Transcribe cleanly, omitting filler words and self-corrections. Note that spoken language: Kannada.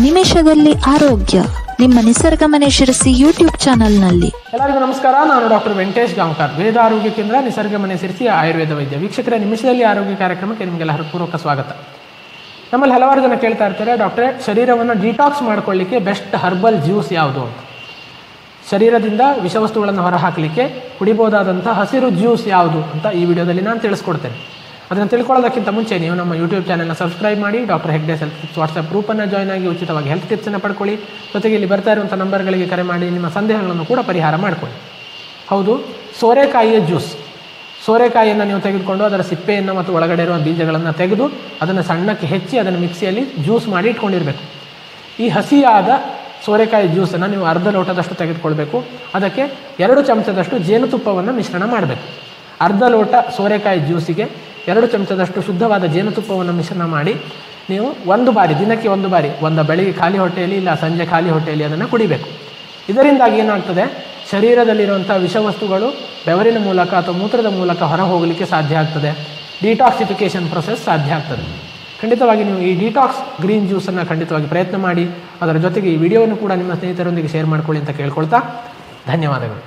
ನಿಮಿಷದಲ್ಲಿ ಆರೋಗ್ಯ ನಿಮ್ಮ ನಿಸರ್ಗ ಮನೆ ಶಿರಸಿ ಯೂಟ್ಯೂಬ್ ಚಾನೆಲ್ನಲ್ಲಿ. ಎಲ್ಲರಿಗೂ ನಮಸ್ಕಾರ. ನಾನು ಡಾಕ್ಟರ್ ವೆಂಕಟೇಶ್ ಗಾಂವ್ಕರ್, ವೇದ ಆರೋಗ್ಯ ಕೇಂದ್ರ, ನಿಸರ್ಗ ಮನೆ ಶಿರಸಿ, ಆಯುರ್ವೇದ ವೈದ್ಯ. ವೀಕ್ಷಕರ, ನಿಮಿಷದಲ್ಲಿ ಆರೋಗ್ಯ ಕಾರ್ಯಕ್ರಮಕ್ಕೆ ನಿಮಗೆಲ್ಲ ಹೃತ್ಪೂರ್ವಕ ಸ್ವಾಗತ. ನಮ್ಮಲ್ಲಿ ಹಲವಾರು ಜನ ಕೇಳ್ತಾ ಇರ್ತಾರೆ, ಡಾಕ್ಟರೇ ಶರೀರವನ್ನು ಡಿಟಾಕ್ಸ್ ಮಾಡ್ಕೊಳ್ಳಿಕ್ಕೆ ಬೆಸ್ಟ್ ಹರ್ಬಲ್ ಜ್ಯೂಸ್ ಯಾವುದು ಅಂತ. ಶರೀರದಿಂದ ವಿಷವಸ್ತುಗಳನ್ನು ಹೊರಹಾಕಲಿಕ್ಕೆ ಕುಡಿಬೋದಾದಂಥ ಹಸಿರು ಜ್ಯೂಸ್ ಯಾವುದು ಅಂತ ಈ ವಿಡಿಯೋದಲ್ಲಿ ನಾನು ತಿಳಿಸ್ಕೊಡ್ತೇನೆ. ಅದನ್ನು ತಿಳ್ಕೊಳ್ಳೋದಕ್ಕಿಂತ ಮುಂಚೆ ನೀವು ನಮ್ಮ ಯೂಟ್ಯೂಬ್ ಚಾನಲ್ನ ಸಬ್ಸ್ಕ್ರೈಬ್ ಮಾಡಿ, doctor Hegde's health tips WhatsApp ಗ್ರೂಪನ್ನು ಜಾಯ್ನ್ ಆಗಿ ಉಚಿತವಾಗಿ ಹೆಲ್ತ್ ಟಿಪ್ಸನ್ನು ಪಡ್ಕೊಳ್ಳಿ. ಜೊತೆಗೆ ಇಲ್ಲಿ ಬರ್ತಾ ಇರುವಂಥ ನಂಬರ್ಗಳಿಗೆ ಕರೆ ಮಾಡಿ ನಿಮ್ಮ ಸಂದೇಹಗಳನ್ನು ಕೂಡ ಪರಿಹಾರ ಮಾಡಿಕೊಳ್ಳಿ. ಹೌದು, ಸೋರೆಕಾಯಿಯ ಜ್ಯೂಸ್. ಸೋರೆಕಾಯಿಯನ್ನು ನೀವು ತೆಗೆದುಕೊಂಡು ಅದರ ಸಿಪ್ಪೆಯನ್ನು ಮತ್ತು ಒಳಗಡೆ ಇರುವ ಬೀಜಗಳನ್ನು ತೆಗೆದು ಅದನ್ನು ಸಣ್ಣಕ್ಕೆ ಹೆಚ್ಚಿ ಅದನ್ನು ಮಿಕ್ಸಿಯಲ್ಲಿ ಜ್ಯೂಸ್ ಮಾಡಿ ಇಟ್ಕೊಂಡಿರಬೇಕು. ಈ ಹಸಿಯಾದ ಸೋರೆಕಾಯಿ ಜ್ಯೂಸನ್ನು ನೀವು ಅರ್ಧ ಲೋಟದಷ್ಟು ತೆಗೆದುಕೊಳ್ಬೇಕು. ಅದಕ್ಕೆ 2 ಚಮಚದಷ್ಟು ಜೇನುತುಪ್ಪವನ್ನು ಮಿಶ್ರಣ ಮಾಡಬೇಕು. ಅರ್ಧ ಲೋಟ ಸೋರೆಕಾಯಿ ಜ್ಯೂಸಿಗೆ 2 ಚಮಚದಷ್ಟು ಶುದ್ಧವಾದ ಜೇನುತುಪ್ಪವನ್ನು ಮಿಶ್ರಣ ಮಾಡಿ ನೀವು ದಿನಕ್ಕೆ ಒಂದು ಬಾರಿ, ಬೆಳಿಗ್ಗೆ ಖಾಲಿ ಹೊಟ್ಟೆಯಲ್ಲಿ ಇಲ್ಲ ಸಂಜೆ ಖಾಲಿ ಹೊಟ್ಟೆಯಲ್ಲಿ ಅದನ್ನು ಕುಡಿಬೇಕು. ಇದರಿಂದಾಗಿ ಏನಾಗ್ತದೆ, ಶರೀರದಲ್ಲಿರುವಂಥ ವಿಷವಸ್ತುಗಳು ಬೆವರಿನ ಮೂಲಕ ಅಥವಾ ಮೂತ್ರದ ಮೂಲಕ ಹೊರ ಹೋಗಲಿಕ್ಕೆ ಸಾಧ್ಯ ಆಗ್ತದೆ. ಡಿಟಾಕ್ಸಿಫಿಕೇಷನ್ ಪ್ರೊಸೆಸ್ ಸಾಧ್ಯ ಆಗ್ತದೆ. ಖಂಡಿತವಾಗಿ ನೀವು ಈ ಡಿಟಾಕ್ಸ್ ಗ್ರೀನ್ ಜ್ಯೂಸನ್ನು ಖಂಡಿತವಾಗಿ ಪ್ರಯತ್ನ ಮಾಡಿ. ಅದರ ಜೊತೆಗೆ ಈ ವಿಡಿಯೋವನ್ನು ಕೂಡ ನಿಮ್ಮ ಸ್ನೇಹಿತರೊಂದಿಗೆ ಶೇರ್ ಮಾಡ್ಕೊಳ್ಳಿ ಅಂತ ಕೇಳ್ಕೊಳ್ತಾ ಧನ್ಯವಾದಗಳು.